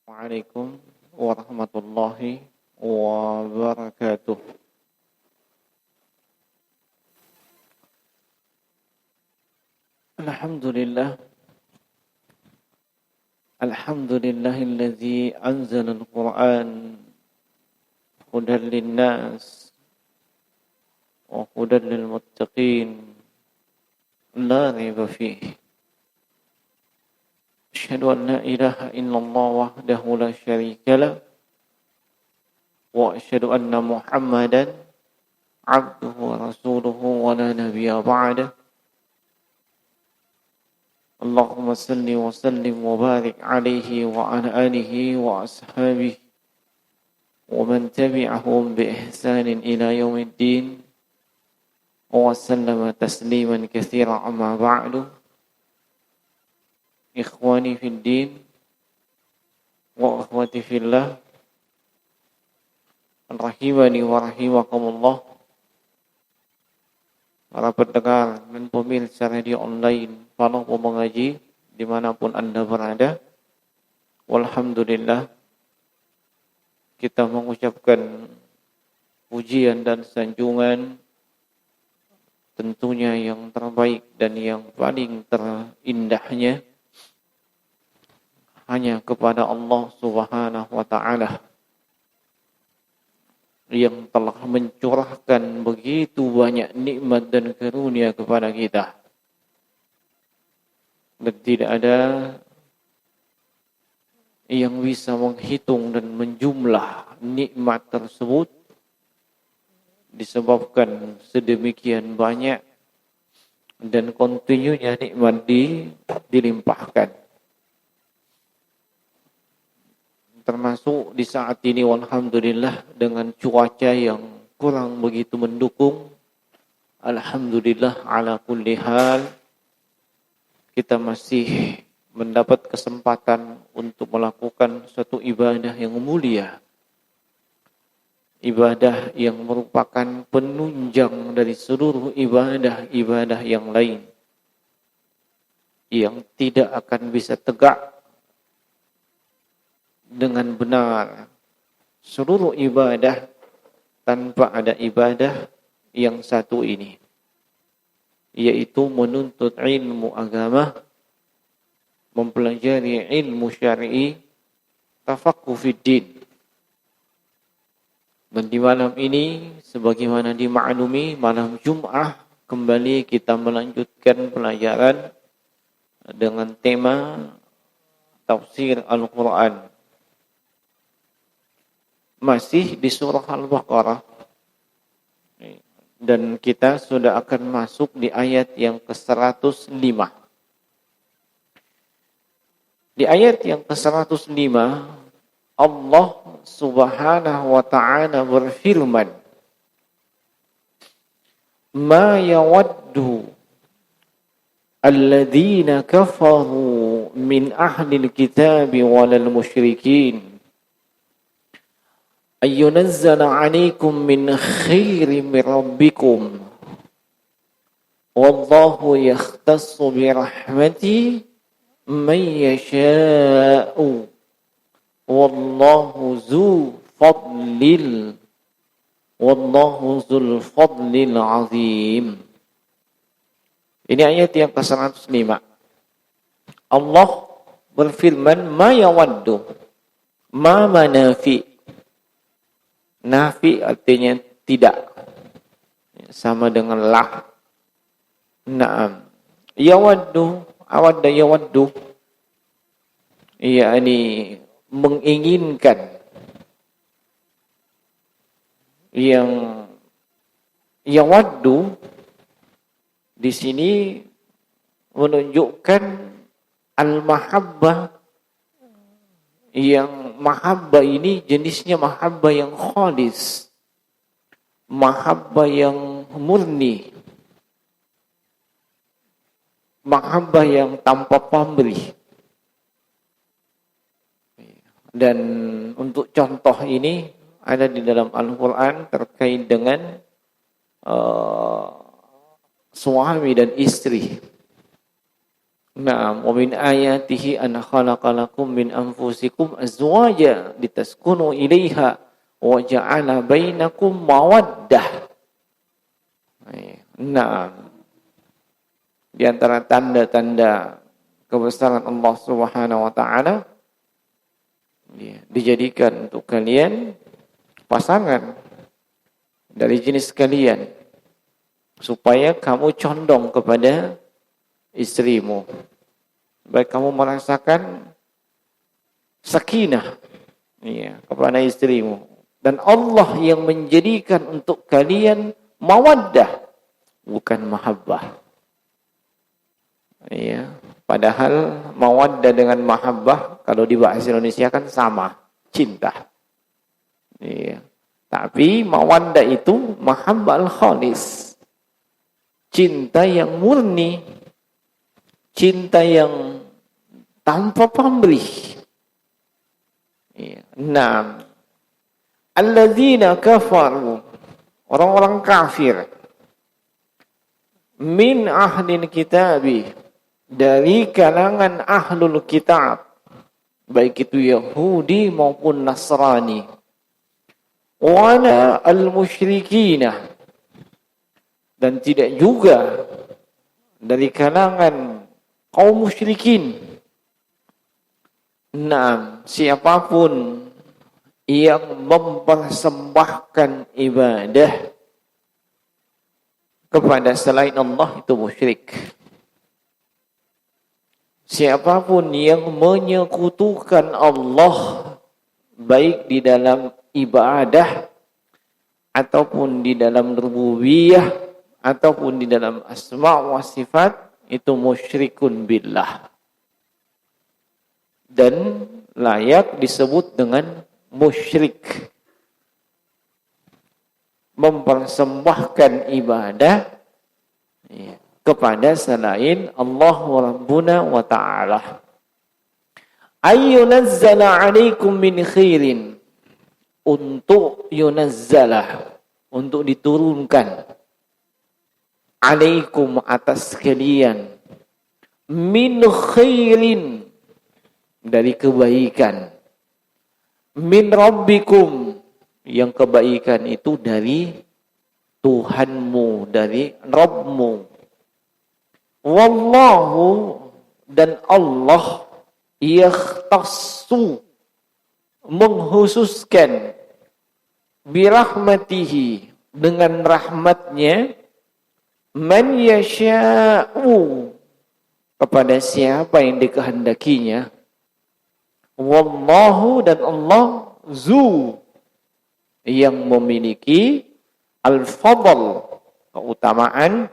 Assalamualaikum warahmatullahi wabarakatuh. Alhamdulillah. Alhamdulillahilladzi anzala al-Qur'an hudan lin-nas wa hudan lil-muttaqin la raiba fihi. Asyhadu an la ilaha illallah wahdahu la syarika lah wa asyhadu anna Muhammadan abduhu wa rasuluhu wa la nabiyya ba'dah. Allahumma salli wa sallim wa barik alaihi wa ala alihi wa ashabihi wa man tabi'ahum bi ihsanin ila yaumiddin wa sallama tasliman katsiran amma ba'du. Ikhwani fid din wa akhwati fillah, rahimani wa rahimakumullah. Para pendengar dan pemirsa radio online, para pemengaji dimanapun Anda berada, walhamdulillah kita mengucapkan pujian dan sanjungan tentunya yang terbaik dan yang paling terindahnya hanya kepada Allah Subhanahu wa ta'ala yang telah mencurahkan begitu banyak nikmat dan karunia kepada kita. Dan tidak ada yang bisa menghitung dan menjumlah nikmat tersebut disebabkan sedemikian banyak dan kontinunya nikmat dilimpahkan. Termasuk di saat ini walhamdulillah dengan cuaca yang kurang begitu mendukung, alhamdulillah ala kulli hal kita masih mendapat kesempatan untuk melakukan suatu ibadah yang mulia, ibadah yang merupakan penunjang dari seluruh ibadah-ibadah yang lain yang tidak akan bisa tegak dengan benar seluruh ibadah tanpa ada ibadah yang satu ini, yaitu menuntut ilmu agama, mempelajari ilmu syar'i, tafaqquh fid din. Dan di malam ini sebagaimana dimaklumi malam Jum'ah, kembali kita melanjutkan pelajaran dengan tema tafsir Al-Qur'an. Masih di surah Al-Baqarah, dan kita sudah akan masuk di ayat yang ke-105. Di ayat yang ke-105 Allah Subhanahu wa ta'ala berfirman, "Ma yawaddu alladhina kafaru min ahlil kitabi walal musyrikin ayyunazzala 'alaikum min khairin min rabbikum wallahu yakhtassu bi rahmatihi man yasha'u wallahu dzul fadlil 'azim." Ini ayat yang ke-105. Allah berfirman, ma yawaddu, ma manafi. Nafi artinya tidak, sama dengan lah. Naam. Yawaddu, awadda yawaddu, yakni menginginkan. Yang yawaddu di sini menunjukkan al-mahabbah. Yang mahabbah ini jenisnya mahabbah yang khalis, mahabbah yang murni, mahabbah yang tanpa pamrih. Dan untuk contoh ini ada di dalam Al-Quran terkait dengan suami dan istri. Na'am, wa min ayatihi an khalaqalakum min anfusikum azwaja litaskunu ilaiha wa ja'ala bainakum mawaddah. Na'am. Di antara tanda-tanda kebesaran Allah Subhanahu wa taala dijadikan untuk kalian pasangan dari jenis kalian supaya kamu condong kepada istrimu. Baik kamu merasakan sakinah kepada istrimu dan Allah yang menjadikan untuk kalian mawaddah bukan mahabbah. Padahal mawaddah dengan mahabbah kalau di bahasa Indonesia kan sama, cinta. Tapi mawaddah itu mahabbah al-khalis. Cinta yang murni, cinta yang tanpa pamrih. Nah, alladzina kafaru, orang-orang kafir, min ahlil kitabi, dari kalangan ahlul kitab, baik itu Yahudi maupun Nasrani, wala al-musyrikina, dan tidak juga dari kalangan kaum musyrikin. Nah, siapapun yang mempersembahkan ibadah kepada selain Allah itu musyrik. Siapapun yang menyekutukan Allah baik di dalam ibadah ataupun di dalam rububiyah ataupun di dalam asma wa sifat itu musyrikun billah dan layak disebut dengan musyrik, mempersembahkan ibadah kepada selain Allah Rabbuna wa ta'ala. Ayyunazzala alaikum min khairin, untuk yunazzalah, untuk diturunkan, alaikum atas kalian, min khairin, dari kebaikan, min rabbikum, yang kebaikan itu dari Tuhanmu, dari Rabbmu. Wallahu, dan Allah yakhtassu, menghususkan, birahmatihi, dengan rahmatnya, man yasha'u, kepada siapa yang dikehendakinya. Wallahu, dan Allah zu, yang memiliki al-fadl, keutamaan,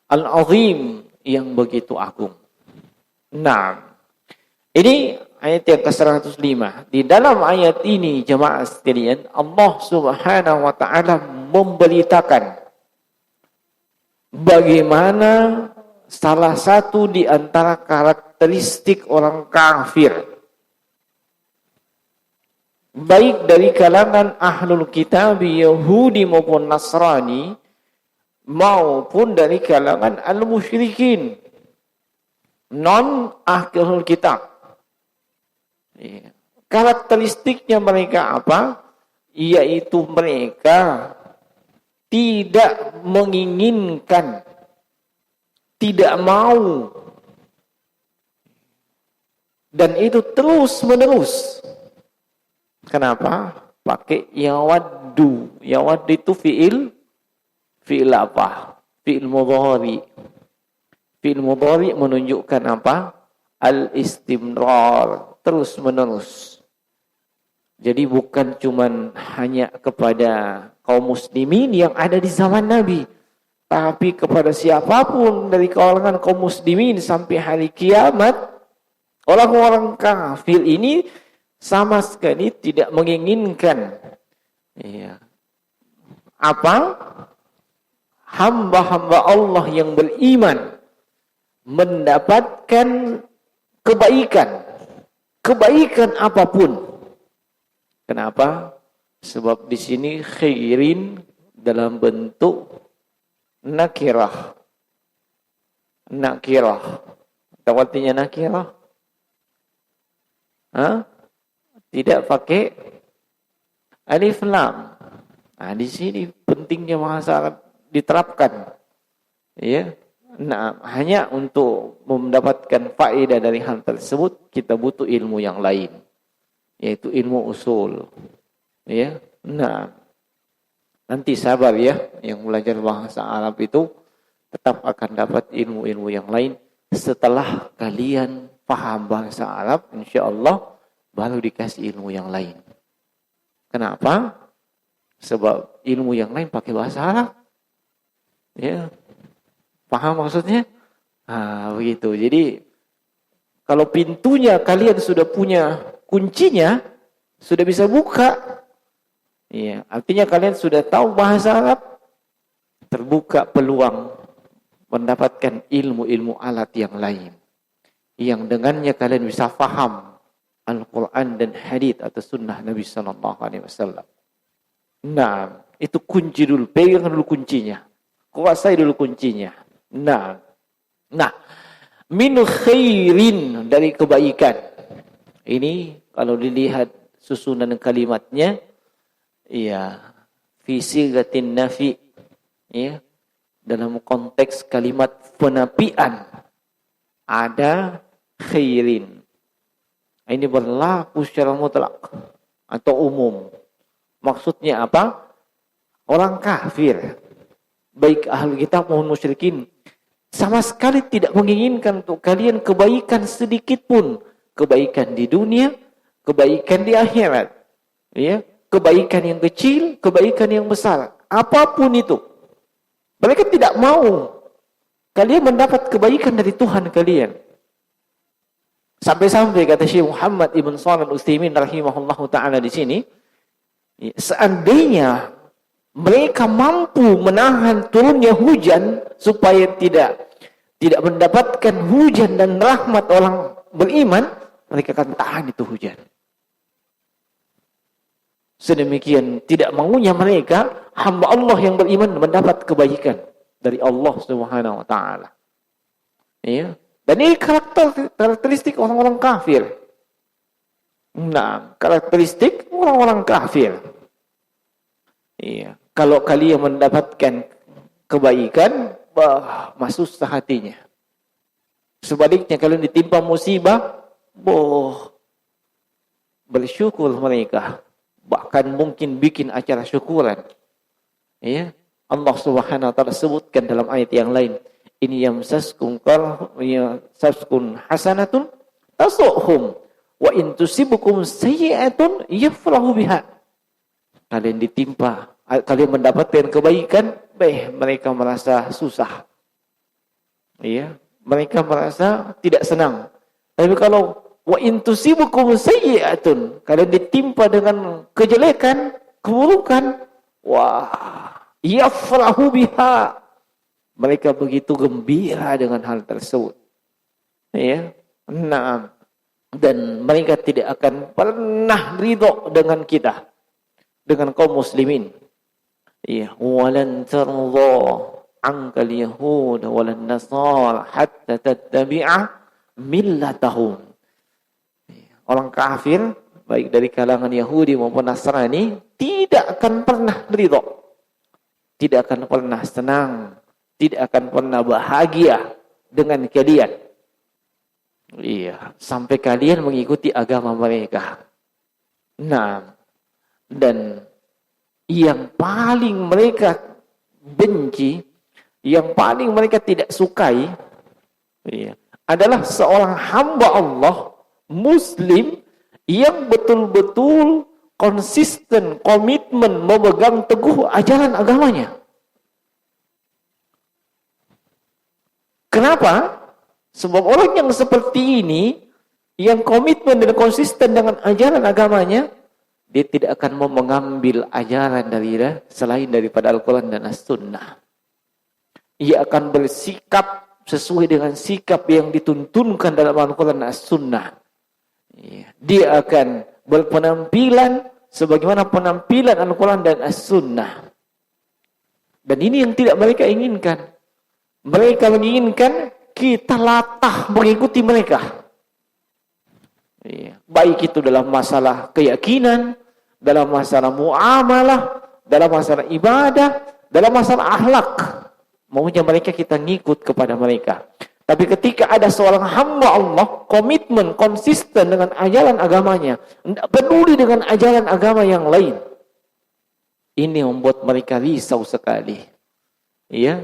al-azim, yang begitu agung. Nah, ini ayat yang ke-105. Di dalam ayat ini, jemaah sekalian, Allah Subhanahu wa taala memberitakan bagaimana salah satu di antara karakteristik orang kafir, baik dari kalangan ahlul kitab Yahudi maupun Nasrani, maupun dari kalangan al-musyrikin, non ahlul kitab. Karakteristiknya mereka apa? Yaitu mereka tidak menginginkan, tidak mau, dan itu terus menerus. Kenapa? Pakai yawaddu. Yawaddu itu fi'il apa? Fi'il mudhari. Fi'il mudhari menunjukkan apa? Al-istimrar, terus menerus. Jadi bukan cuman hanya kepada kaum muslimin yang ada di zaman Nabi, tapi kepada siapapun dari kalangan kaum muslimin sampai hari kiamat, orang-orang kafir ini sama sekali tidak menginginkan apa? Hamba-hamba Allah yang beriman mendapatkan kebaikan apapun. Kenapa? Sebab di sini khairin dalam bentuk nakirah. nakirah. Tahu artinya nakirah? Tidak pakai alif lam. Nah, di sini pentingnya bahasa Arab diterapkan. Ya. Nah, hanya untuk mendapatkan faedah dari hal tersebut kita butuh ilmu yang lain, yaitu ilmu usul. Ya. Nah, nanti sabar ya, yang belajar bahasa Arab itu tetap akan dapat ilmu-ilmu yang lain setelah kalian paham bahasa Arab, insyaallah baru dikasih ilmu yang lain. Kenapa? Sebab ilmu yang lain pakai bahasa Arab. Ya. Paham maksudnya? Begitu. Jadi kalau pintunya kalian sudah punya kuncinya, sudah bisa buka. Ya, artinya kalian sudah tahu bahasa Arab, terbuka peluang mendapatkan ilmu-ilmu alat yang lain. Yang dengannya kalian bisa faham Al-Quran dan hadits atau sunnah Nabi sallallahu alaihi wasallam. Nah, itu kunci dulu, pegang dulu kuncinya. Kuasai dulu kuncinya. Nah, min khairin, dari kebaikan. Ini kalau dilihat susunan kalimatnya, ya, fi sigatin nafi, ya, dalam konteks kalimat penafian ada khairin. Ini berlaku secara mutlak atau umum. Maksudnya apa? Orang kafir, baik ahli kitab maupun musyrikin, sama sekali tidak menginginkan untuk kalian kebaikan sedikit pun. Kebaikan di dunia, kebaikan di akhirat. Ya, kebaikan yang kecil, kebaikan yang besar. Apapun itu. Mereka tidak mau kalian mendapat kebaikan dari Tuhan kalian. Sampai-sampai kata Syekh Muhammad Ibn Shalih Al-Utsaimin rahimahullahu ta'ala di sini, seandainya mereka mampu menahan turunnya hujan supaya tidak mendapatkan hujan dan rahmat orang beriman, mereka akan tahan itu hujan. Sedemikian tidak maunya mereka hamba Allah yang beriman mendapat kebaikan dari Allah Subhanahu wa taala. Ya. Dan ini karakteristik orang-orang kafir. Nah, karakteristik orang-orang kafir. Iya. Kalau kalian mendapatkan kebaikan, masuk hatinya. Sebaliknya kalian ditimpa musibah, bersyukur mereka. Bahkan mungkin bikin acara syukuran. Ya. Allah Subhanahu wa taala sebutkan dalam ayat yang lain, ini yamsaskum hasanatun tasuhum wa in tusibukum sayyi'atun yafrahu biha. Kalian ditimpa, kalian mendapatkan kebaikan, mereka merasa susah. Iya, mereka merasa tidak senang. Tapi kalau wa in tusibukum sayyi'atun, kalian ditimpa dengan kejelekan, keburukan, yafrahu biha. Mereka begitu gembira dengan hal tersebut. Ya. Nah, dan mereka tidak akan pernah ridho dengan kita, dengan kaum muslimin. Ya, walan tarda ankal yahud walan nasara hatta tattabi'a millatahum. Orang kafir, baik dari kalangan Yahudi maupun Nasrani, tidak akan pernah ridho, tidak akan pernah senang, tidak akan pernah bahagia dengan kalian. Iya, sampai kalian mengikuti agama mereka. Nah, dan yang paling mereka benci, yang paling mereka tidak sukai, adalah seorang hamba Allah, Muslim, yang betul-betul konsisten, komitmen, memegang teguh ajaran agamanya. Kenapa? Sebab orang yang seperti ini, yang komitmen dan konsisten dengan ajaran agamanya, dia tidak akan mau mengambil ajaran dari selain daripada Al-Quran dan As-Sunnah. Ia akan bersikap sesuai dengan sikap yang dituntunkan dalam Al-Quran dan As-Sunnah. Dia akan berpenampilan sebagaimana penampilan Al-Quran dan As-Sunnah. Dan ini yang tidak mereka inginkan. Mereka menginginkan kita latah mengikuti mereka. Iya. Baik itu dalam masalah keyakinan, dalam masalah muamalah, dalam masalah ibadah, dalam masalah akhlak. Maunya mereka kita ngikut kepada mereka. Tapi ketika ada seorang hamba Allah, komitmen, konsisten dengan ajaran agamanya, tidak peduli dengan ajaran agama yang lain. Ini membuat mereka risau sekali. Ya,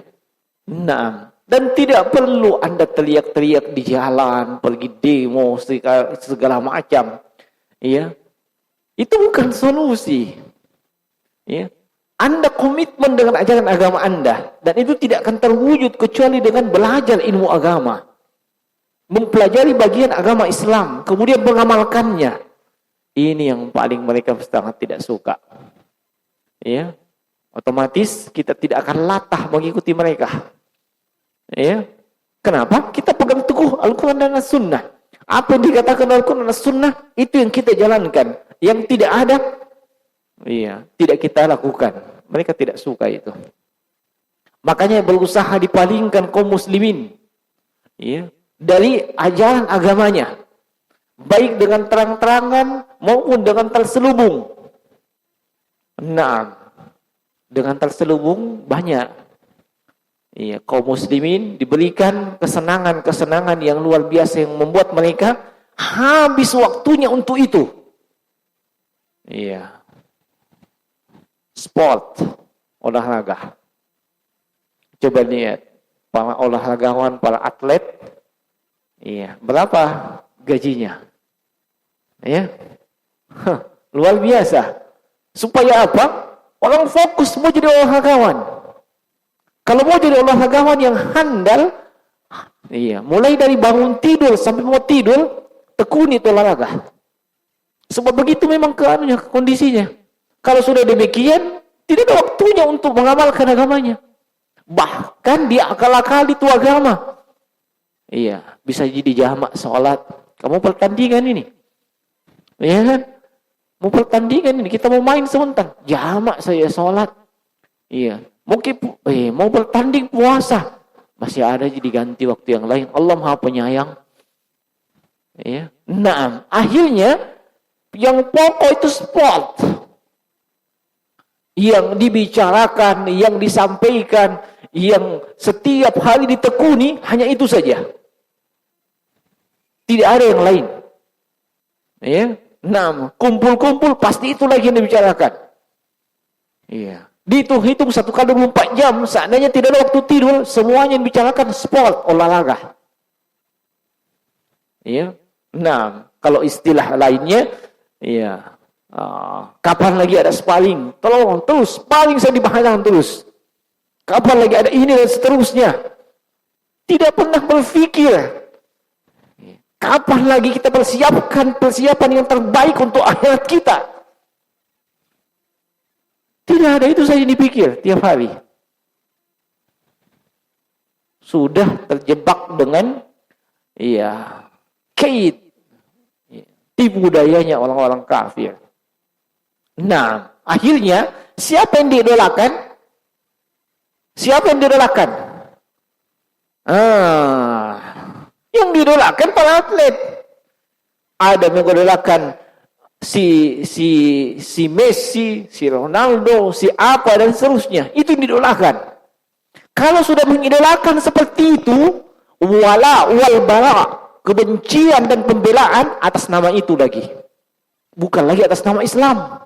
nah, dan tidak perlu Anda teriak-teriak di jalan, pergi demo segala macam. Ya, itu bukan solusi. Ya. Anda komitmen dengan ajaran agama Anda, dan itu tidak akan terwujud kecuali dengan belajar ilmu agama, mempelajari bagian agama Islam, kemudian mengamalkannya. Ini yang paling mereka sangat tidak suka. Ya, otomatis kita tidak akan latah mengikuti mereka. Ya, kenapa? Kita pegang teguh Al-Quran dan As-Sunnah. Apa yang dikatakan Al-Quran dan As-Sunnah itu yang kita jalankan. Yang tidak ada, iya, tidak kita lakukan. Mereka tidak suka itu. Makanya berusaha dipalingkan kaum muslimin, ya, dari ajaran agamanya, baik dengan terang-terangan maupun dengan terselubung. Nah, dengan terselubung banyak. Iya, kaum muslimin diberikan kesenangan-kesenangan yang luar biasa yang membuat mereka habis waktunya untuk itu. Iya. Sport, olahraga. Coba lihat para olahragawan, para atlet. Iya, berapa gajinya? Ya. Luar biasa. Supaya apa? Orang fokus mau jadi olahragawan. Kalau mau jadi olahragawan yang handal, iya, mulai dari bangun tidur sampai mau tidur, tekuni itu olahraga. Sebab begitu memang kondisinya. Kalau sudah demikian, tidak ada waktunya untuk mengamalkan agamanya. Bahkan dia akal-akali itu agama. Iya, bisa jadi jamak sholat. Kamu pertandingan ini. Iya kan? Mau pertandingan ini, kita mau main sebentar. Jamak saya sholat. Iya. Mungkin mau bertanding puasa. Masih ada jadi ganti waktu yang lain. Allah Maha Penyayang. Iya. Nah, akhirnya yang pokok itu sport. Yang dibicarakan, yang disampaikan, yang setiap hari ditekuni, hanya itu saja. Tidak ada yang lain. Ya. Nah, kumpul-kumpul pasti itu lagi yang dibicarakan. Iya. Dihitung 1 kali 24 jam, seandainya tidak ada waktu tidur, semuanya yang dibicarakan sport, olahraga. Iya. Nah, kalau istilah lainnya, iya. Kapan lagi ada sparring? Tolong terus sparring saya dibahas terus. Kapan lagi ada ini dan seterusnya? Tidak pernah berpikir kapan lagi kita persiapan yang terbaik untuk akhirat kita. Tidak ada, itu saja dipikir tiap hari. Sudah terjebak dengan tipu dayanya orang-orang kafir. Nah, akhirnya siapa yang diidolakan? Siapa yang diidolakan? Yang diidolakan para atlet. Ada yang mengidolakan si Messi, si Ronaldo, si apa dan seterusnya. Itu yang diidolakan. Kalau sudah mengidolakan seperti itu, wala wal bara, kebencian dan pembelaan atas nama itu lagi. Bukan lagi atas nama Islam.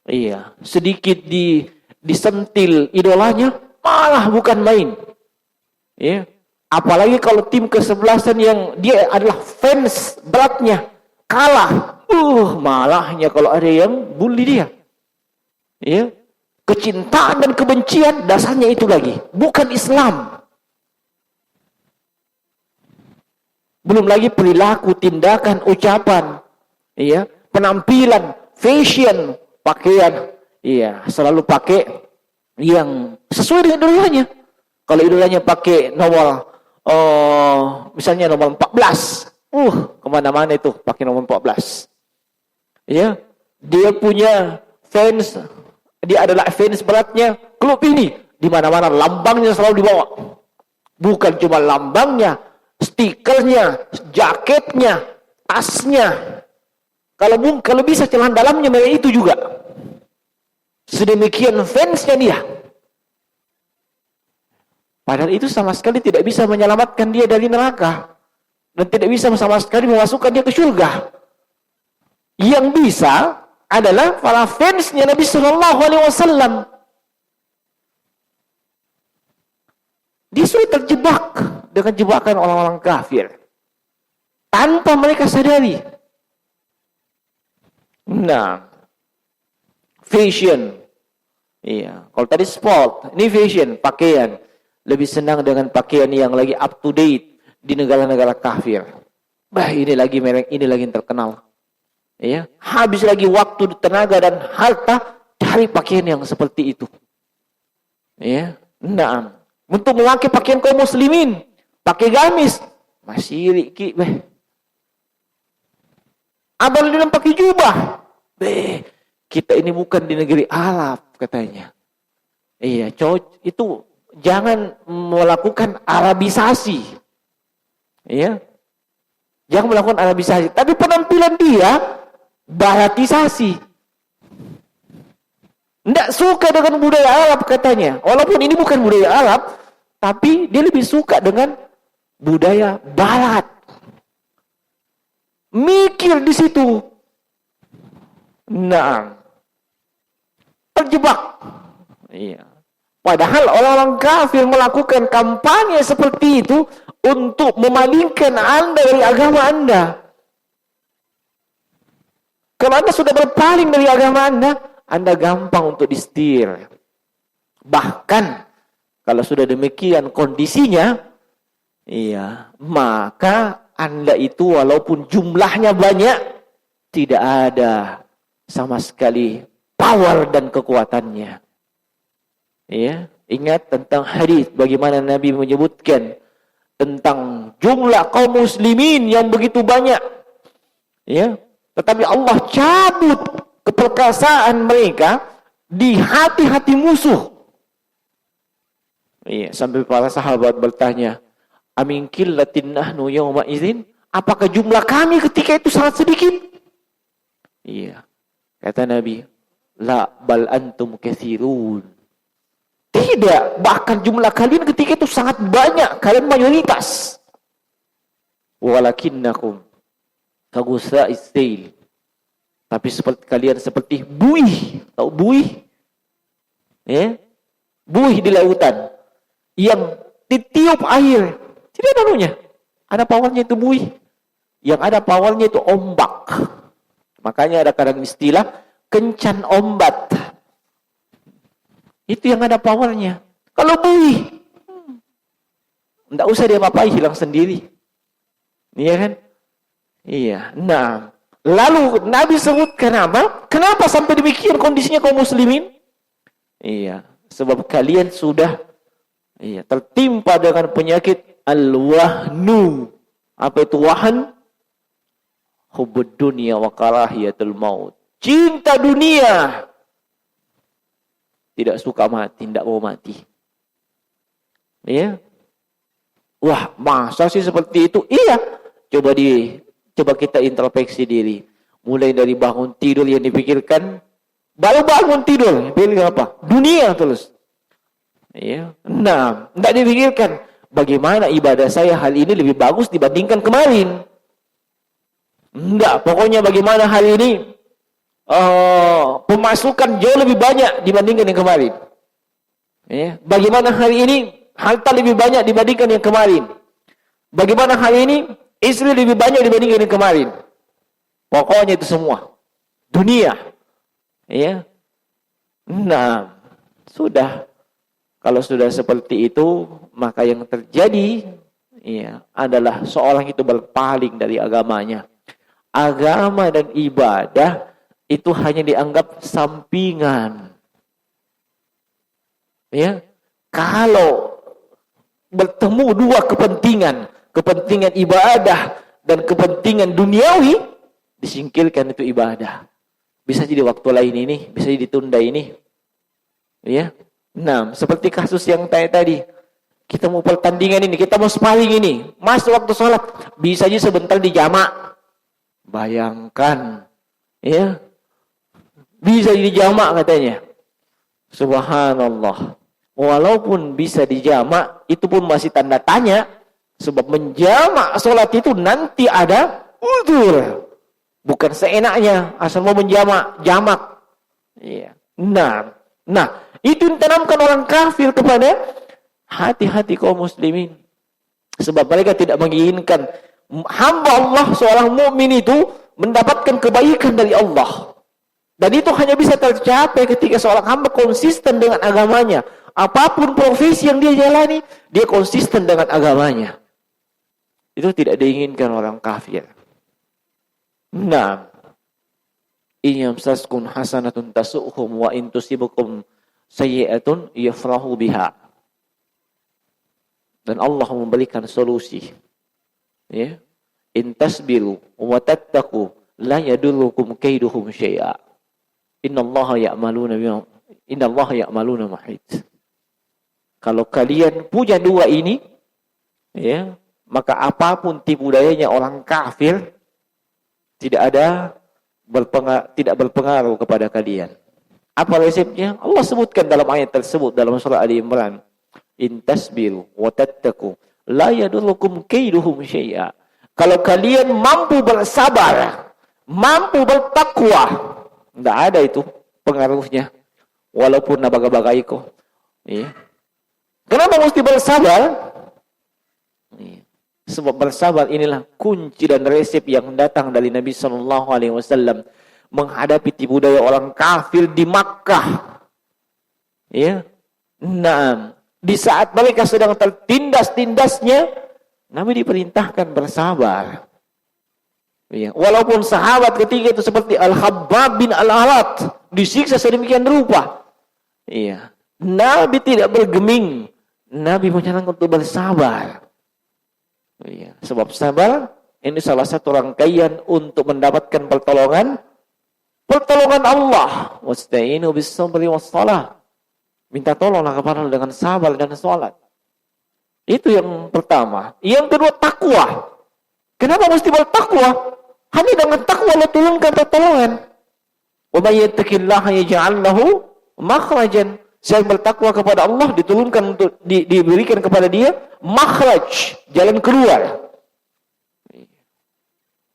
Iya, sedikit disentil idolanya, malah bukan main. Ya. Apalagi kalau tim kesebelasan yang dia adalah fans beratnya kalah, malahnya kalau ada yang bully dia. Ya. Kecintaan dan kebencian dasarnya itu lagi, bukan Islam. Belum lagi perilaku, tindakan, ucapan, ya, penampilan, fashion, pakaian, iya, selalu pakai yang sesuai dengan idolanya. Kalau idolanya pakai nomor, misalnya nomor 14, kemana-mana itu pakai nomor 14. Ya, dia punya fans, dia adalah fans beratnya klub ini, di mana-mana lambangnya selalu dibawa. Bukan cuma lambangnya, stikernya, jaketnya, tasnya. Kalau bisa celana dalamnya mereka itu juga. Sedemikian fansnya dia. Padahal itu sama sekali tidak bisa menyelamatkan dia dari neraka. Dan tidak bisa sama sekali memasukkan dia ke surga. Yang bisa adalah para fansnya Nabi Sallallahu Alaihi Wasallam. Dia sudah terjebak dengan jebakan orang-orang kafir. Tanpa mereka sadari. Nah, fashion. Iya, kalau tadi sport, ini fashion, pakaian. Lebih senang dengan pakaian yang lagi up to date di negara-negara kafir. Bah, ini lagi merek, ini lagi yang terkenal. Iya, habis lagi waktu, tenaga dan harta cari pakaian yang seperti itu. Iya, nah, untuk memakai pakaian kaum muslimin, pakai gamis, masih riki, beh. Abang dalam pakai jubah, beh. Kita ini bukan di negeri Arab, katanya. Iya, itu jangan melakukan Arabisasi. Iya. Jangan melakukan Arabisasi, tapi penampilan dia Baratisasi. Tidak suka dengan budaya Arab, katanya. Walaupun ini bukan budaya Arab, tapi dia lebih suka dengan budaya Barat. Mikir di situ. Nah, terjebak. Iya. Padahal orang-orang kafir melakukan kampanye seperti itu untuk memalingkan Anda dari agama Anda. Kalau Anda sudah berpaling dari agama Anda gampang untuk disetir. Bahkan kalau sudah demikian kondisinya, iya, maka Anda itu walaupun jumlahnya banyak, tidak ada sama sekali power dan kekuatannya. Ya, ingat tentang hadis bagaimana Nabi menyebutkan tentang jumlah kaum muslimin yang begitu banyak. Ya, tetapi Allah cabut keperkasaan mereka di hati-hati musuh. Iya, sampai para sahabat bertanya, "Amin qillatin nahnu yauma idzin?" Apakah jumlah kami ketika itu sangat sedikit? Iya. Kata Nabi, "La bal antum katsirun." Tidak, bahkan jumlah kalian ketika itu sangat banyak, kalian mayoritas. Walakinnakum kagusa'is sail. Tapi kalian seperti buih, tahu buih? Ya? Buih di lautan yang ditiup air. Tidak ada anunya. Ada powernya itu buih. Yang ada powernya itu ombak. Makanya ada kadang istilah kencan ombat. Itu yang ada powernya. Kalau buih, tidak usah dia mapai, hilang sendiri. Iya kan? Iya. Nah, lalu Nabi sebutkan apa? Kenapa sampai demikian kondisinya kaum muslimin? Iya, sebab kalian sudah tertimpa dengan penyakit al-wahnu. Apa itu wahan? Hubbud dunya wa karahiyatul maut. Cinta dunia. Tidak suka mati, tidak mau mati. Iya. Wah, masa sih seperti itu? Iya. Coba kita introspeksi diri. Mulai dari bangun tidur yang dipikirkan, baru bangun tidur, pikirkan apa? Dunia terus. Iya. Nah, tidak dipikirkan bagaimana ibadah saya hari ini lebih bagus dibandingkan kemarin. Enggak, pokoknya bagaimana hari ini pemasukan jauh lebih banyak dibandingkan yang kemarin. Ya. Bagaimana hari ini harta lebih banyak dibandingkan yang kemarin. Bagaimana hari ini istri lebih banyak dibandingkan yang kemarin. Pokoknya itu semua dunia. Ya. Nah, sudah. Kalau sudah seperti itu, maka yang terjadi adalah seorang itu berpaling dari agamanya. Agama dan ibadah itu hanya dianggap sampingan. Ya, kalau bertemu dua kepentingan ibadah dan kepentingan duniawi, disingkirkan itu ibadah. Bisa jadi waktu lain ini, bisa jadi ditunda ini. Ya. Nah, seperti kasus yang tadi. Kita mau pertandingan ini, kita mau sparring ini. Masuk waktu sholat, bisa aja sebentar di jamak. Bayangkan, ya, bisa di jamak katanya. Subhanallah. Walaupun bisa di jamak, itu pun masih tanda tanya. Sebab menjamak sholat itu nanti ada uzur. Bukan seenaknya, asal mau menjamak, jamak. Iya. Nah, itu ditanamkan orang kafir kepada hati-hati kaum muslimin. Sebab mereka tidak menginginkan hamba Allah seorang mukmin itu mendapatkan kebaikan dari Allah. Dan itu hanya bisa tercapai ketika seorang hamba konsisten dengan agamanya. Apapun profesi yang dia jalani, dia konsisten dengan agamanya. Itu tidak diinginkan orang kafir. Nah, in yamsaskun hasanatun tasu'hum wa in tusibukum sayyi'atun yafrahu biha. Dan Allah memberikan solusi. Ya. In tasbiru wa tattaqu la yadurrukum kaiduhum syai'a. Innallaha ya'maluna mahid. Kalau kalian punya dua ini, ya, maka apapun tipu dayanya orang kafir tidak berpengaruh kepada kalian. Apa resepnya? Allah sebutkan dalam ayat tersebut dalam surah Ali Imran. In tasbiru wa tattaqu la yadurrukum kaiduhum syai'a. Kalau kalian mampu bersabar, mampu bertakwa, tidak ada itu pengaruhnya. Walaupun nabaga-baga iko. Ya. Kenapa mesti bersabar? Ya. Sebab bersabar inilah kunci dan resep yang datang dari Nabi Sallallahu Alaihi Wasallam menghadapi tipu daya orang kafir di Makkah. Ya. Nah, di saat mereka sedang tertindas-tindasnya, Nabi diperintahkan bersabar. Ya. Walaupun sahabat ketika itu seperti Al-Khabbab bin Al-Arat disiksa sedemikian rupa. Ya. Nabi tidak bergeming. Nabi menyarankan untuk bersabar. Ya. Sebab sabar ini salah satu rangkaian untuk mendapatkan pertolongan Allah. Wasta'inu bis-sabri was-shalah. Minta tolonglah kepada Allah dengan sabar dan salat. Itu yang pertama. Yang kedua, takwa. Kenapa mesti bertakwa? Hanya dengan takwa Allah turunkan pertolongan. Wa may yattaqillaha yaj'al lahu makhrajan. Siapa yang bertakwa kepada Allah diturunkan untuk diberikan kepada dia makhraj, jalan keluar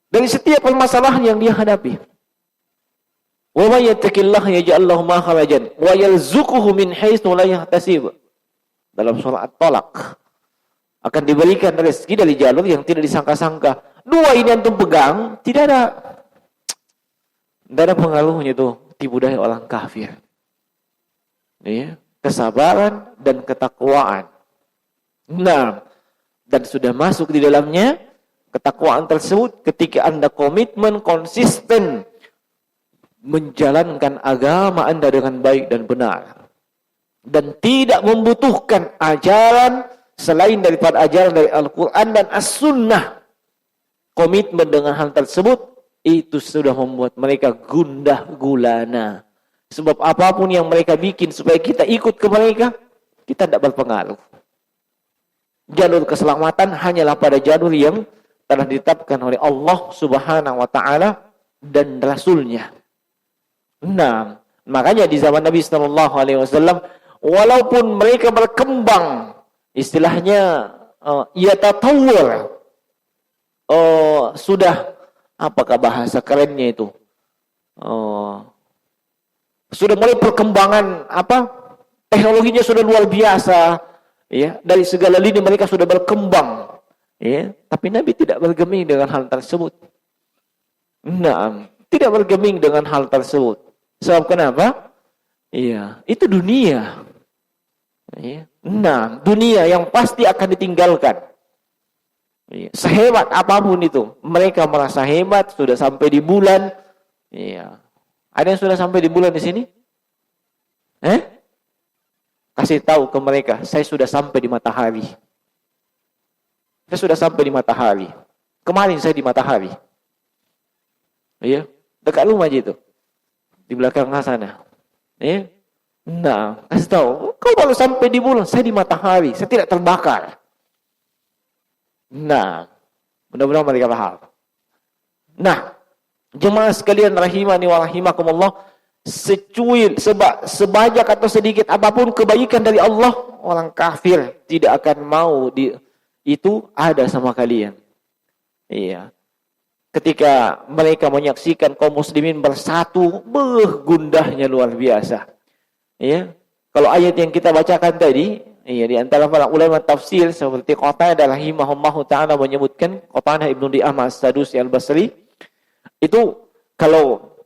dari setiap permasalahan yang dia hadapi. Wa may yattaqillaha yaj'al lahu makhrajan wa yarzuquhu min haitsu la yahtasib. Dalam surah At-Talaq akan diberikan rezeki dari jalur yang tidak disangka-sangka. Dua ini antum pegang, tidak ada pengaruhnya itu tipu daya orang kafir. Ya, kesabaran dan ketakwaan. Nah, dan sudah masuk di dalamnya ketakwaan tersebut ketika Anda komitmen konsisten menjalankan agama Anda dengan baik dan benar. Dan tidak membutuhkan ajaran selain daripada ajaran dari Al-Quran dan As-Sunnah. Komitmen dengan hal tersebut, itu sudah membuat mereka gundah gulana. Sebab apapun yang mereka bikin supaya kita ikut ke mereka, kita tidak berpengaruh. Jalur keselamatan hanyalah pada jalur yang telah ditetapkan oleh Allah Subhanahu wa Ta'ala dan Rasul-Nya. Nah, makanya di zaman Nabi sallallahu alaihi wasallam, walaupun mereka berkembang, istilahnya yatatawwar, sudah, apakah bahasa kerennya itu? Sudah mulai perkembangan teknologinya sudah luar biasa, ya, dari segala lini mereka sudah berkembang, ya, tapi Nabi tidak bergeming dengan hal tersebut. Nah, tidak bergeming dengan hal tersebut. Sebab kenapa? Iya, itu dunia. Ya. Nah, dunia yang pasti akan ditinggalkan. Ya. Sehebat apapun itu, mereka merasa hebat, sudah sampai di bulan. Iya. Ada yang sudah sampai di bulan di sini? Kasih tahu ke mereka, saya sudah sampai di matahari. Saya sudah sampai di matahari. Kemarin saya di matahari. Iya, dekat rumah aja itu. Di belakang sana. Ya. Nah, kasih tahu, kau baru sampai di bulan, saya di matahari, saya tidak terbakar. Nah, mudah-mudahan mereka paham. Nah, jemaah sekalian rahimani wa rahimakumullah, sebanyak atau sedikit apapun kebaikan dari Allah, orang kafir tidak akan mau itu ada sama kalian. Iya. Ketika mereka menyaksikan kaum muslimin bersatu, gundahnya luar biasa. Iya. Kalau ayat yang kita bacakan tadi, iya, di antara para ulama tafsir seperti Qatadah rahimahullahu taala menyebutkan, Qatadah Ibnu Di'amah As-Sadusi Al-Basri, itu kalau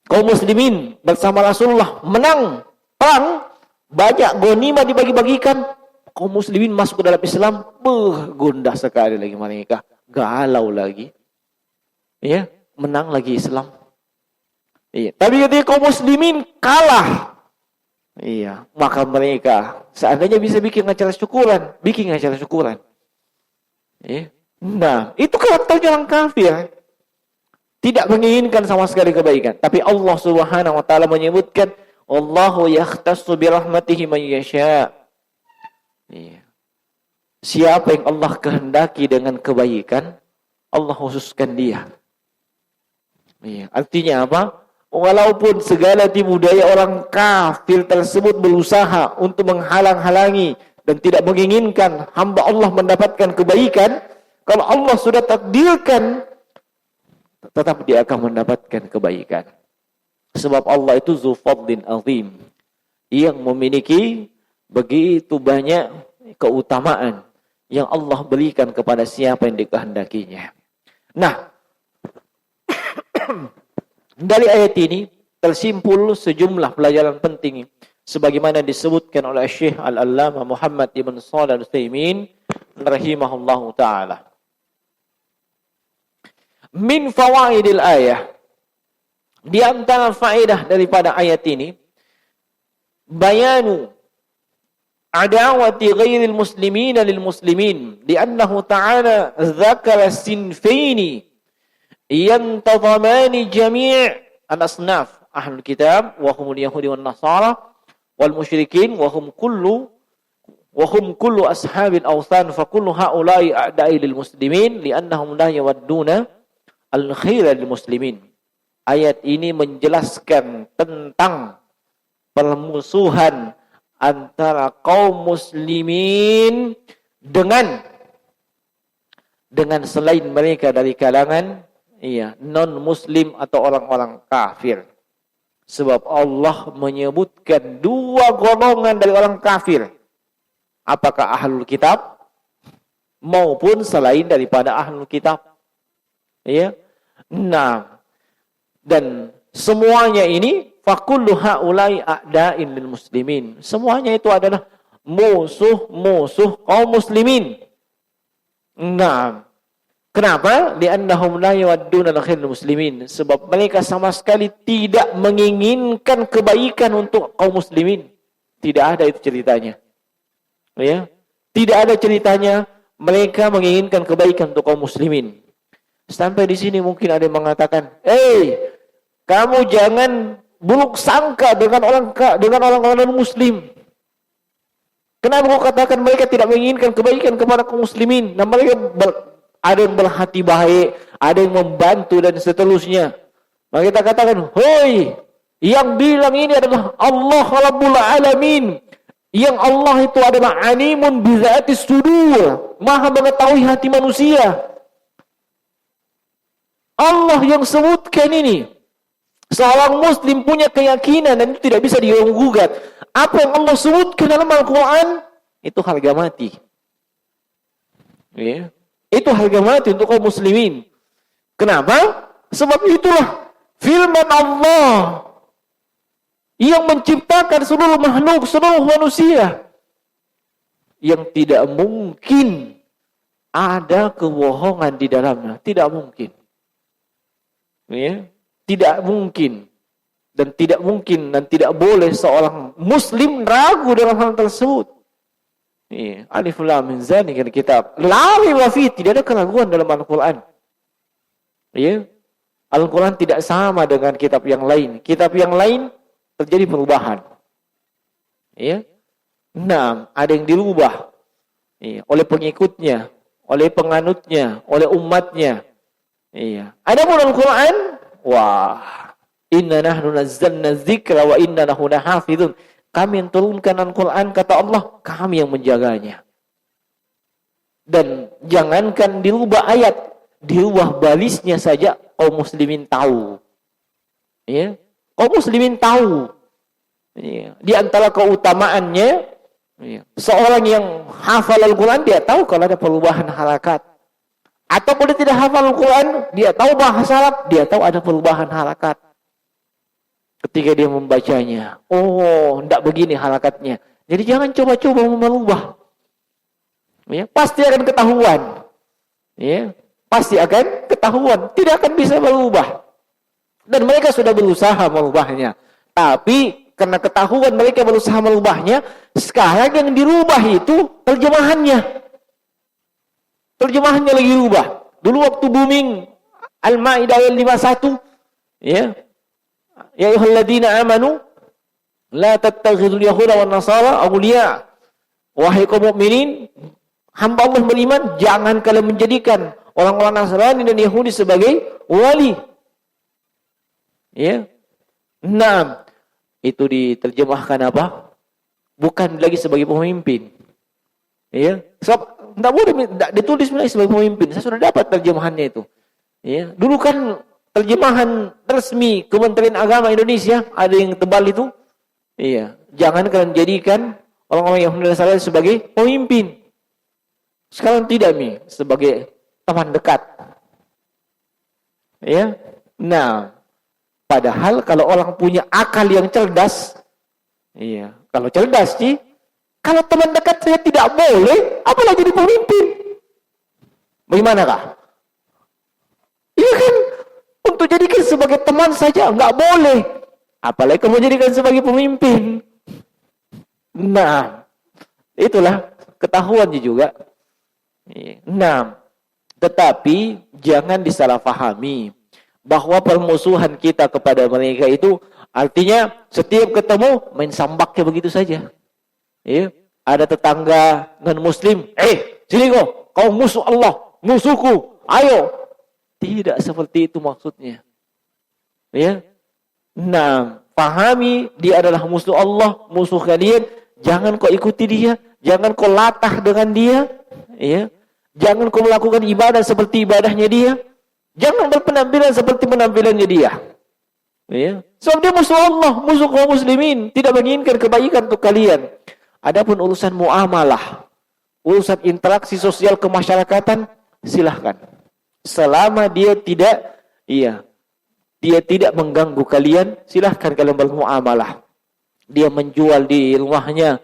kaum muslimin bersama Rasulullah menang perang, banyak ghanimah dibagi-bagikan, kaum muslimin masuk ke dalam Islam, gundah sekali lagi mereka, galau lagi. Ya, menang lagi Islam. Iya, tapi ketika kaum muslimin kalah, iya, maka mereka seandainya bisa bikin acara syukuran, bikin acara syukuran. Iya. Nah, itu karakternya orang kafir. Tidak menginginkan sama sekali kebaikan. Tapi Allah Subhanahu wa taala menyebutkan, Allahu yakhtassu bi rahmatihi man yasha. Iya. Siapa yang Allah kehendaki dengan kebaikan, Allah khususkan dia. Iya. Artinya apa? Walaupun segala tipu daya orang kafir tersebut berusaha untuk menghalang-halangi dan tidak menginginkan hamba Allah mendapatkan kebaikan, kalau Allah sudah takdirkan, tetap dia akan mendapatkan kebaikan. Sebab Allah itu Dzu Fadlin Azim, yang memiliki begitu banyak keutamaan yang Allah berikan kepada siapa yang dikehendakinya. Nah, dari ayat ini tersimpul sejumlah pelajaran penting sebagaimana disebutkan oleh Syekh Al-Allamah Muhammad ibn Shalih Al-Utsaimin rahimahullahu taala. Min fawaidil ayah, di antara faedah daripada ayat ini, bayanu adawati ghairil muslimina lil muslimin, li'annahu ta'ala dzakara sinfaini yantazamani jami' al-asnaf ahlul kitab wa humul yahudi wan nasara wal musyrikin wa hum kullu ashabil awthan fa kullu haula'i a'da'i lil muslimin li'annahum la yawadduna al-khaira lil muslimin. Ayat ini menjelaskan tentang permusuhan antara kaum muslimin dengan selain mereka dari kalangan non muslim atau orang-orang kafir. Sebab Allah menyebutkan dua golongan dari orang kafir. Apakah ahlul kitab maupun selain daripada ahlul kitab. Ya. Nah, dan semuanya ini fakullu haula'i a'da'in lil muslimin. Semuanya itu adalah musuh-musuh kaum muslimin. Nah, kenapa? Li'annahum la yawadduna al-khair lil muslimin. Sebab mereka sama sekali tidak menginginkan kebaikan untuk kaum muslimin. Tidak ada itu ceritanya. Ya. Tidak ada ceritanya mereka menginginkan kebaikan untuk kaum muslimin. Sampai di sini mungkin ada yang mengatakan, kamu jangan buruk sangka dengan orang-orang muslim. Kenapa kau katakan mereka tidak menginginkan kebaikan kepada kaum muslimin? Nah, mereka ada yang berhati baik, ada yang membantu dan seterusnya. Maka kita katakan, hoi, yang bilang ini adalah Allah Rabbul Alamin. Yang Allah itu adalah alimun bi dzatis sudur, maha mengetahui hati manusia. Allah yang sebutkan ini. Seorang muslim punya keyakinan dan itu tidak bisa diganggu-gugat. Apa yang Allah sebutkan dalam Al-Quran, itu harga mati. Ya. Itu harga mati untuk kaum muslimin. Kenapa? Sebab itulah firman Allah yang menciptakan seluruh makhluk, seluruh manusia. Yang tidak mungkin ada kebohongan di dalamnya. Tidak mungkin. Ya, tidak mungkin dan tidak boleh seorang muslim ragu dalam hal tersebut. Ya, alif lam mim zalikal kitab la raiba fihi, tidak ada keraguan dalam Al-Qur'an. Ya. Al-Qur'an tidak sama dengan kitab yang lain. Kitab yang lain terjadi perubahan. Ya. Nah, ada yang dirubah ya, oleh pengikutnya, oleh penganutnya, oleh umatnya. Iya. Adapun Al-Quran, wah, inna nahnu nazzalna dzikra wa inna lahu lahafizun. Kami yang turunkan Al-Quran, kata Allah, kami yang menjaganya. Dan jangankan dirubah ayat, dirubah balisnya saja kaum muslimin tahu. Ya, kaum muslimin tahu. Ya. Di antara keutamaannya, ya, seorang yang hafal Al-Quran, dia tahu kalau ada perubahan harakat. Atau kalau dia tidak hafal Al-Quran, dia tahu bahasa Arab, dia tahu ada perubahan harakat. Ketika dia membacanya, oh, tidak begini harakatnya. Jadi jangan coba-coba merubah. Ya, pasti akan ketahuan. Ya, pasti akan ketahuan. Tidak akan bisa berubah. Dan mereka sudah berusaha merubahnya. Tapi karena ketahuan mereka berusaha merubahnya, sekarang yang dirubah itu terjemahannya. Terjemahannya lagi rubah. Dulu waktu booming Al-Maidah ayat 51, ya. Ya ayyuhalladzina amanu la tattakhidul yahuda wan nasara awliya. Wahai kaum mukminin, hamba Allah beriman, jangan kalian menjadikan orang-orang Nasrani dan Yahudi sebagai wali. Ya. Nah, itu diterjemahkan apa? Bukan lagi sebagai pemimpin. Ya. Sebab tidak boleh ditulis sebagai pemimpin. Saya sudah dapat terjemahannya itu. Ya. Dulu kan terjemahan resmi Kementerian Agama Indonesia ada yang tebal itu. Iya. Jangan kalian jadikan orang-orang Yahudi dan Nasrani sebagai pemimpin. Sekarang tidak sebagai teman dekat. Ya. Nah, padahal kalau orang punya akal yang cerdas, iya, kalau cerdas sih, kalau teman dekat saya tidak boleh, apalagi jadi pemimpin. Bagaimanakah? Iya kan? Untuk jadikan sebagai teman saja nggak boleh, apalagi kamu jadikan sebagai pemimpin. Nah, itulah ketahuannya juga. Nah, tetapi jangan disalahpahami bahwa permusuhan kita kepada mereka itu artinya setiap ketemu main sambaknya begitu saja. Ya, ada tetangga non-muslim, sini kau musuh Allah, musuhku, ayo. Tidak seperti itu maksudnya. Ya. Nah, pahami dia adalah musuh Allah, musuh kalian. Jangan kau ikuti dia, jangan kau latah dengan dia, ya. Jangan kau melakukan ibadah seperti ibadahnya dia. Jangan berpenampilan seperti penampilannya dia. Ya. Sebab dia musuh Allah, musuh kaum muslimin, tidak menginginkan kebaikan untuk kalian. Adapun urusan muamalah, urusan interaksi sosial kemasyarakatan, silahkan. Selama dia tidak mengganggu kalian, silahkan kalian bermuamalah. Dia menjual di rumahnya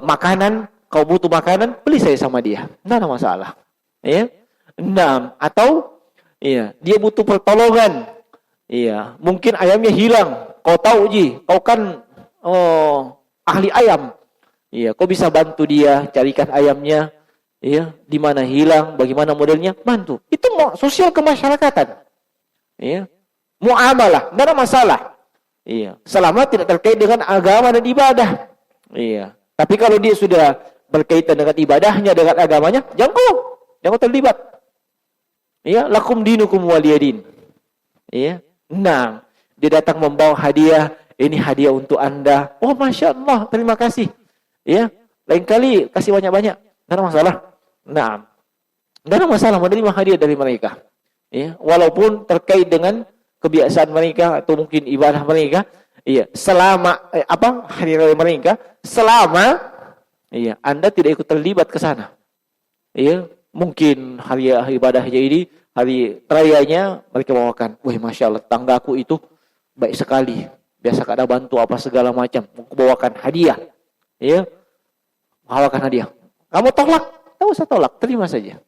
makanan, kau butuh makanan, beli saya sama dia, tidak ada masalah. Ya, nah, atau dia butuh pertolongan. Iya, mungkin ayamnya hilang. Kau tahu kau kan ahli ayam. Iya, kau bisa bantu dia carikan ayamnya. Iya, di mana hilang, bagaimana modelnya, bantu. Itu sosial kemasyarakatan. Iya, muamalah, tidak ada masalah. Iya, selama tidak terkait dengan agama dan ibadah. Iya, tapi kalau dia sudah berkaitan dengan ibadahnya, dengan agamanya, jangan terlibat. Iya, lakum dinukum waliyadin. Iya. Nah, dia datang membawa hadiah, ini hadiah untuk Anda. Oh, Masya Allah, terima kasih. Ya, lain kali kasih banyak-banyak, tidak ada masalah. Nah, tidak ada masalah menerima hadiah dari mereka. Ya, walaupun terkait dengan kebiasaan mereka atau mungkin ibadah mereka, selama hari raya mereka, selama Anda tidak ikut terlibat ke sana. Mungkin hari ibadahnya ini, hari rayanya mereka bawakan, wah Masya Allah, tanggaku itu baik sekali, biasa kada bantu apa segala macam, aku bawakan hadiah, bawakan hadiah. Kamu tolak, tak usah tolak, terima saja,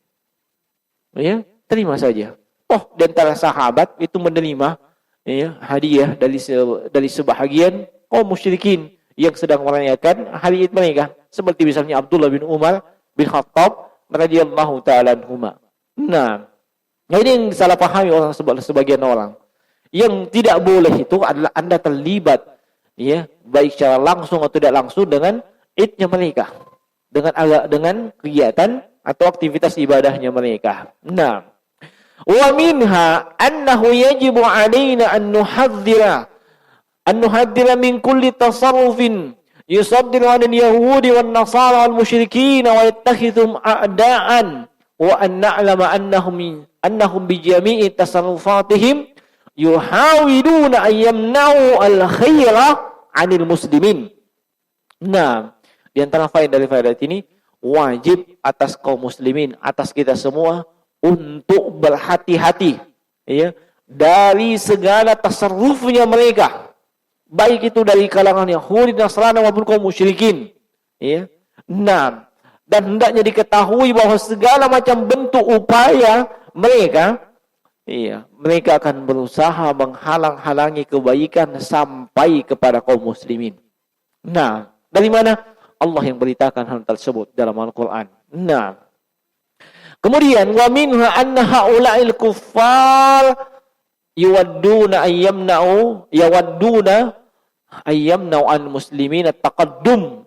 terima saja. Oh, di antara sahabat itu menerima hadiah dari sebahagian kaum musyrikin yang sedang merayakan hari Id mereka, seperti misalnya Abdullah bin Umar bin Khattab radhiyallahu ta'ala anhuma. Nah, ini yang salah pahami sebagian orang. Yang tidak boleh itu adalah Anda terlibat, ya, baik secara langsung atau tidak langsung dengan idnya mereka, dengan kegiatan atau aktivitas ibadahnya mereka. Nah, wa minha annahu yajibu alaina an nuhadzira min kulli tasarrufin yusaddiru 'ala al-yahudi wan nasara wal musyrikin wa yattakhidhum a'da'an wa an na'lama annahum bi jami'i tasarrufatihim yuhawiduna an yamna'u al-khaira 'anil muslimin. Nah, di antara faedah dari faedah ini, wajib atas kaum muslimin, atas kita semua untuk berhati-hati, ya, dari segala tasarrufnya mereka, baik itu dari kalangan Yahudi, Nasrani maupun kaum musyrikin, ya. Nah, dan hendaknya diketahui bahwa segala macam bentuk upaya mereka, iya, mereka akan berusaha menghalang-halangi kebaikan sampai kepada kaum muslimin. Nah, dari mana? Allah yang beritakan hal tersebut dalam Al-Quran. Nah, kemudian wa minha anna haula'il kuffar yawadduna ayyamna'u an muslimin at-taqaddum.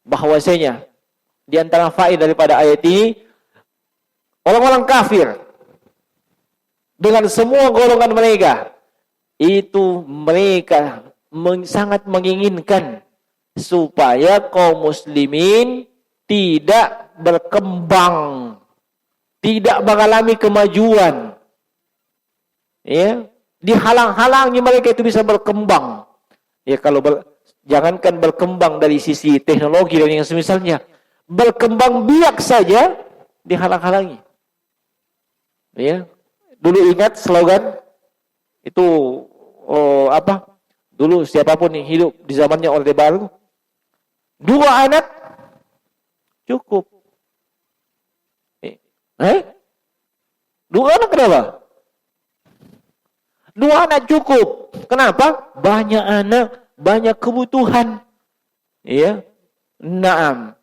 Bahwasanya di antara faedah daripada ayat ini, orang-orang kafir dengan semua golongan mereka itu mereka sangat menginginkan supaya kaum muslimin tidak berkembang, tidak mengalami kemajuan, ya, dihalang-halangi mereka itu bisa berkembang, ya. Kalau jangankan berkembang dari sisi teknologi dan yang semisalnya, berkembang biak saja dihalang-halangi, ya. Dulu ingat slogan itu, dulu siapapun yang hidup di zamannya Orde Baru, 2 anak cukup. 2 anak kenapa? 2 anak cukup. Kenapa? Banyak anak, banyak kebutuhan. Ya. Naam.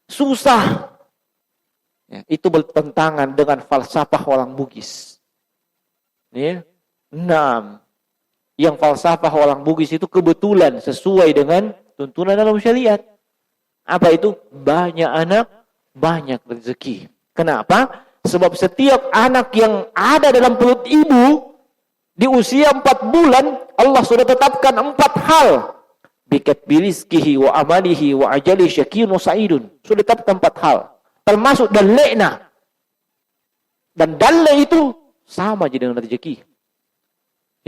Susah. Ya, itu bertentangan dengan falsafah orang Bugis. Ya. Naam. Yang falsafah orang Bugis itu kebetulan sesuai dengan tuntunan dalam syariat. Apa itu? Banyak anak, banyak rezeki. Kenapa? Sebab setiap anak yang ada dalam perut ibu di usia 4 bulan, Allah sudah tetapkan 4 hal. Bikatbi rizkihi wa amalihi wa ajali syakirun wa sa'idun. Sudah tetapkan 4 hal. Termasuk dalekna. Dan dalek itu sama aja dengan rezeki.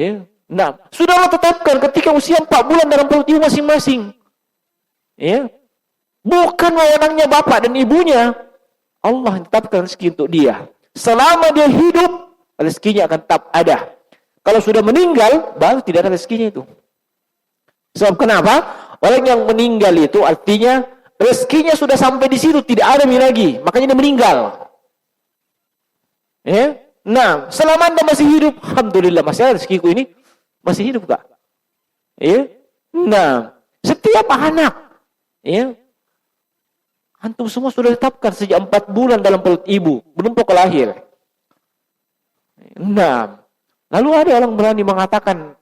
Ya. Nah, sudah Allah tetapkan ketika usia 4 bulan dalam perut ibu masing-masing. Ya. Bukan wewenangnya bapak dan ibunya. Allah tetapkan rezeki untuk dia. Selama dia hidup, rezekinya akan tetap ada. Kalau sudah meninggal, baru tidak ada rezekinya itu. Sebab kenapa? Orang yang meninggal itu artinya rezekinya sudah sampai di situ, tidak ada lagi. Makanya dia meninggal. Ya. Nah, selama Anda masih hidup, alhamdulillah masih ada rezekiku ini. Masih hidup kak? Ya. Nah, setiap anak, ya, antum semua sudah ditetapkan sejak 4 bulan dalam perut ibu, belum pokok lahir. Nah, lalu ada orang berani mengatakan,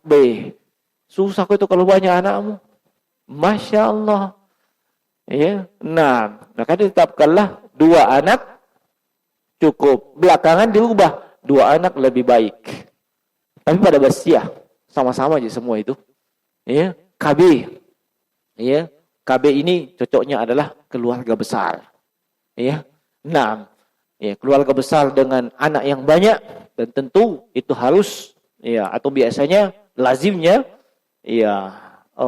susah itu kalau banyak anakmu. Masya Allah. Ya. Nah, maka ditetapkanlah 2 anak cukup. Belakangan diubah 2 anak lebih baik. Tapi pada basyah sama-sama aja semua itu. Ya, KB. Ya. KB ini cocoknya adalah keluarga besar. Ya. Nah, ya, keluarga besar dengan anak yang banyak, dan tentu itu harus, ya, atau biasanya lazimnya, ya,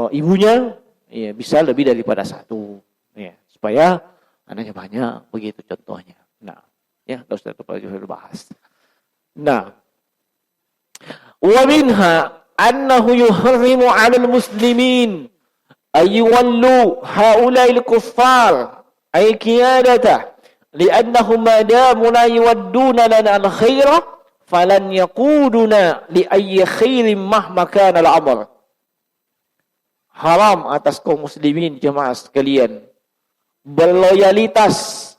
ibunya, ya, bisa lebih daripada 1, ya, supaya anaknya banyak, begitu contohnya. Nah, ya, Ustaz sudah bahas. Nah, wa minha annahu yuharrimu 'alal muslimin ayyuwallu haula'il kuffar ay qiyadata li'annahum ma damu la yuwadduna lana al-khaira falan yaquduna li ayyi khairin mahma kana al-amr. Haram atas kaum muslimin jemaah sekalian berloyalitas,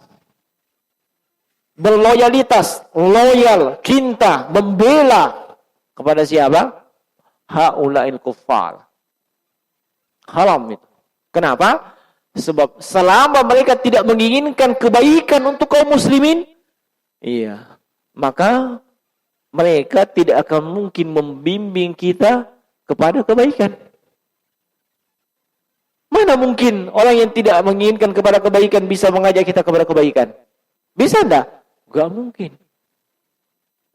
loyal, cinta, membela kepada siapa? haula'il kuffar. Haram itu. Kenapa? Sebab selama mereka tidak menginginkan kebaikan untuk kaum muslimin, iya, maka mereka tidak akan mungkin membimbing kita kepada kebaikan. Mana mungkin orang yang tidak menginginkan kepada kebaikan bisa mengajak kita kepada kebaikan? Bisa enggak? Enggak mungkin.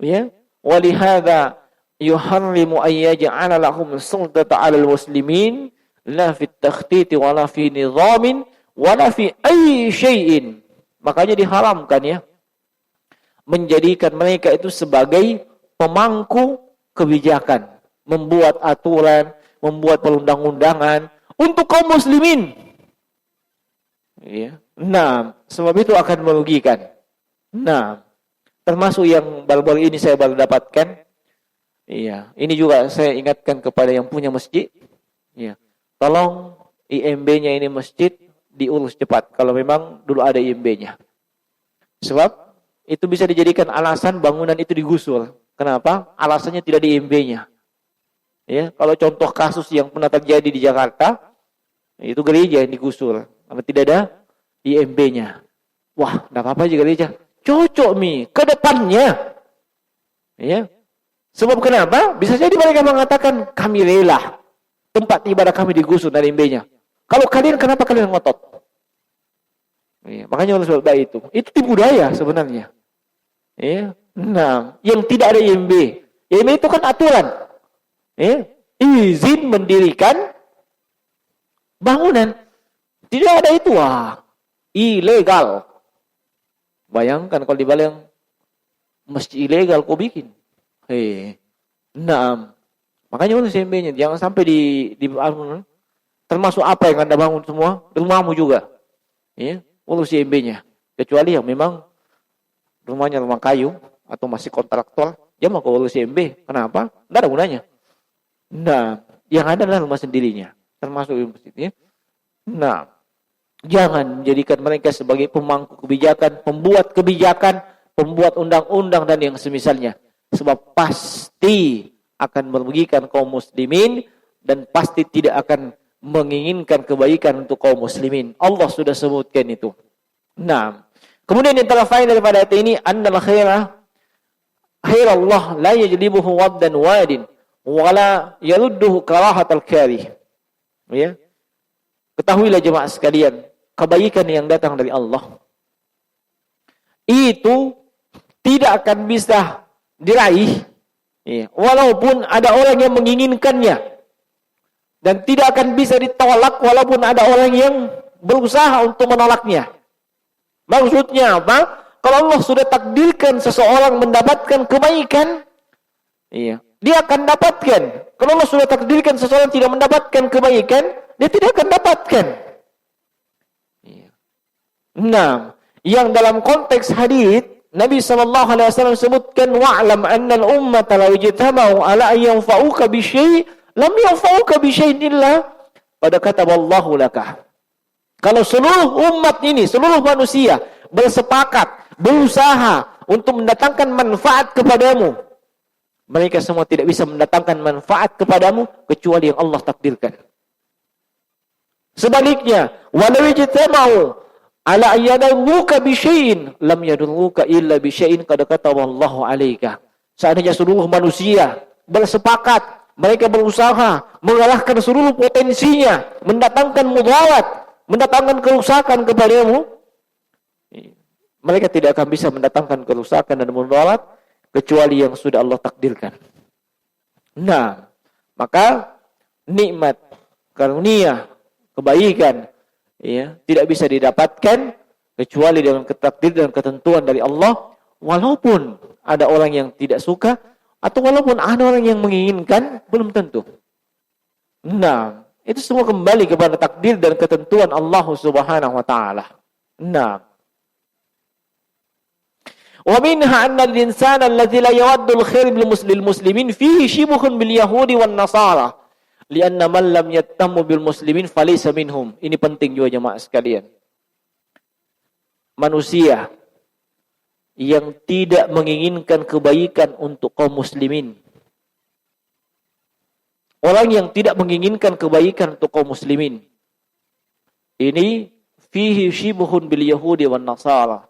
Ya, walihada yuharrimu ayyaj'ala lahum sultata 'alal muslimin la fi takhtiti wala fi nizamin wala fi ayyi syai'in. Makanya diharamkan ya, menjadikan mereka itu sebagai pemangku kebijakan, membuat aturan, membuat perundang-undangan untuk kaum muslimin. Ya. Nah, sebab itu akan merugikan. Nah, termasuk yang baru-baru ini saya baru dapatkan. Iya, ini juga saya ingatkan kepada yang punya masjid. Iya. Tolong IMB-nya ini masjid diurus cepat kalau memang dulu ada IMB-nya. Sebab itu bisa dijadikan alasan bangunan itu digusur. Kenapa? Alasannya tidak di IMB-nya. Ya, kalau contoh kasus yang pernah terjadi di Jakarta, itu gereja yang digusur karena tidak ada IMB-nya. Wah, enggak apa-apa aja gereja. Cocok ke depannya. Ya. Sebab kenapa? Bisa jadi mereka mengatakan kami rela tempat ibadah kami digusur dari IMB-nya. Kalau kalian, kenapa kalian ngotot? Ya, makanya oleh sebab itu tipu daya sebenarnya. Ya. Nah, yang tidak ada IMB. IMB itu kan aturan. Ya. Izin mendirikan bangunan. Tidak ada itu, ilegal. Bayangkan kalau di Bali yang masjid ilegal kau bikin. Nah, makanya urus IMB-nya, jangan sampai di termasuk apa yang Anda bangun semua, rumahmu juga. Ya, urus IMB-nya. Kecuali yang memang rumahnya rumah kayu atau masih kontraktor, jangan kau urus IMB. Kenapa? Enggak ada gunanya. Nah, yang ada adalah rumah sendirinya, termasuk masjid. Ya. Nah, jangan menjadikan mereka sebagai pemangku kebijakan, pembuat kebijakan, pembuat undang-undang dan yang semisalnya. Sebab pasti akan merugikan kaum muslimin dan pasti tidak akan menginginkan kebaikan untuk kaum muslimin. Allah sudah sebutkan itu. Nah, kemudian yang telah faedah daripada ayat ini, annal khairallah la yajlibuhu waddan wadin wala yarudduhu karahatal karih. Ya. Ketahuilah jemaah sekalian, kebaikan yang datang dari Allah itu tidak akan bisa diraih, ya, walaupun ada orang yang menginginkannya, dan tidak akan bisa ditolak walaupun ada orang yang berusaha untuk menolaknya. Maksudnya apa? Kalau Allah sudah takdirkan seseorang mendapatkan kebaikan, iya, dia akan dapatkan. Kalau Allah sudah takdirkan seseorang tidak mendapatkan kebaikan, dia tidak akan dapatkan. Iya. Nah, yang dalam konteks hadis Nabi SAW sebutkan wa'lam annal ummata law ijtama'u ala an yanfa'uka bi syai' lam yanfa'uka bi syai'in illa qad kataballahu laka. Kalau seluruh umat ini, seluruh manusia bersepakat, berusaha untuk mendatangkan manfaat kepadamu, mereka semua tidak bisa mendatangkan manfaat kepadamu kecuali yang Allah takdirkan. Sebaliknya, walau ijtama'u ala ayyadurruka bi syai'in lam yadurruka illa bi syai'in qad kataballahu 'alaika. Seandainya seluruh manusia bersepakat, mereka berusaha mengalahkan seluruh potensinya, mendatangkan mudarat, mendatangkan kerusakan kepadamu, mereka tidak akan bisa mendatangkan kerusakan dan mudarat kecuali yang sudah Allah takdirkan. Nah, maka nikmat, karunia, kebaikan, ya, tidak bisa didapatkan kecuali dengan ketakdiran dan ketentuan dari Allah, walaupun ada orang yang tidak suka atau walaupun ada orang yang menginginkan, belum tentu. Nah, itu semua kembali kepada takdir dan ketentuan Allah Subhanahu wa taala. Nah, wa minha anna al-insana alladhi la yawaddu al-khair lil muslimin fihi shibhun bil yahudi wan nasara. Lianna man lam yattamu bil muslimin falaysa minhum. Ini penting juga jemaah sekalian. Manusia yang tidak menginginkan kebaikan untuk kaum muslimin, orang yang tidak menginginkan kebaikan untuk kaum muslimin. Ini fihi shibuhun bil yahudi wan nasara.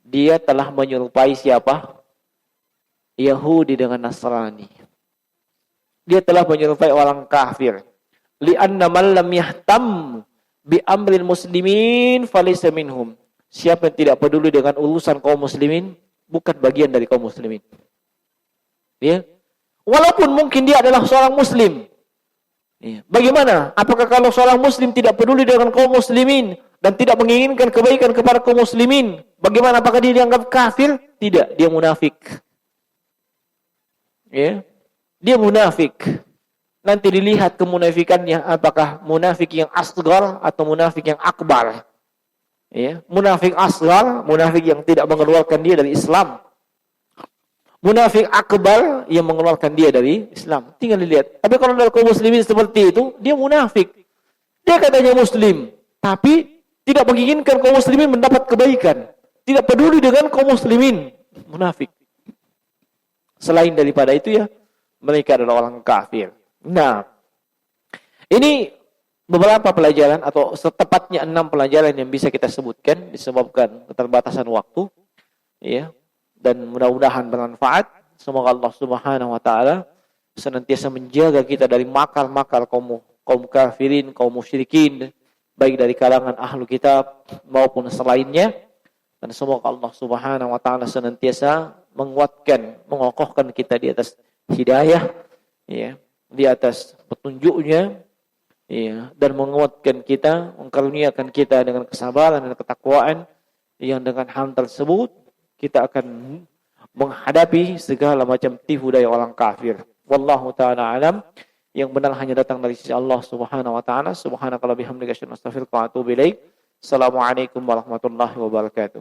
Dia telah menyerupai siapa? Yahudi dengan Nasrani. Dia telah menyerupai orang kafir. Li'anna man lam yahtam bi amril muslimin falaysa minhum. Siapa yang tidak peduli dengan urusan kaum muslimin bukan bagian dari kaum muslimin. Ya. Walaupun mungkin dia adalah seorang muslim. Ya. Bagaimana? Apakah kalau seorang muslim tidak peduli dengan kaum muslimin dan tidak menginginkan kebaikan kepada kaum muslimin, bagaimana? Apakah dia dianggap kafir? Tidak, dia munafik. Ya. Dia munafik. Nanti dilihat kemunafikannya, apakah munafik yang asghar atau munafik yang akbar. Ya. Munafik asghar, munafik yang tidak mengeluarkan dia dari Islam. Munafik akbar yang mengeluarkan dia dari Islam. Tinggal dilihat. Tapi kalau dari kaum muslimin seperti itu, dia munafik. Dia katanya muslim, tapi tidak menginginkan kaum muslimin mendapat kebaikan. Tidak peduli dengan kaum muslimin. Munafik. Selain daripada itu ya, mereka adalah orang kafir. Nah, ini beberapa pelajaran atau setepatnya 6 pelajaran yang bisa kita sebutkan disebabkan keterbatasan waktu. Ya. Dan mudah-mudahan bermanfaat. Semoga Allah Subhanahu wa taala senantiasa menjaga kita dari makar-makar kaum kafirin, kaum musyrikin, baik dari kalangan ahlu kitab maupun selainnya. Dan semoga Allah Subhanahu wa taala senantiasa menguatkan, mengokohkan kita di atas hidayah, ya, di atas petunjuknya, ya, dan menguatkan kita, mengkaruniakan kita dengan kesabaran dan ketakwaan yang dengan hal tersebut kita akan menghadapi segala macam tipu daya orang kafir. Wallahu ta'ala alam. Yang benar hanya datang dari sisi Allah Subhanahu wa taala. Subhanakallah bihamdika asyhadu an la ilaha illa anta astaghfiruka wa atubu ilaik. Assalamualaikum warahmatullahi wabarakatuh.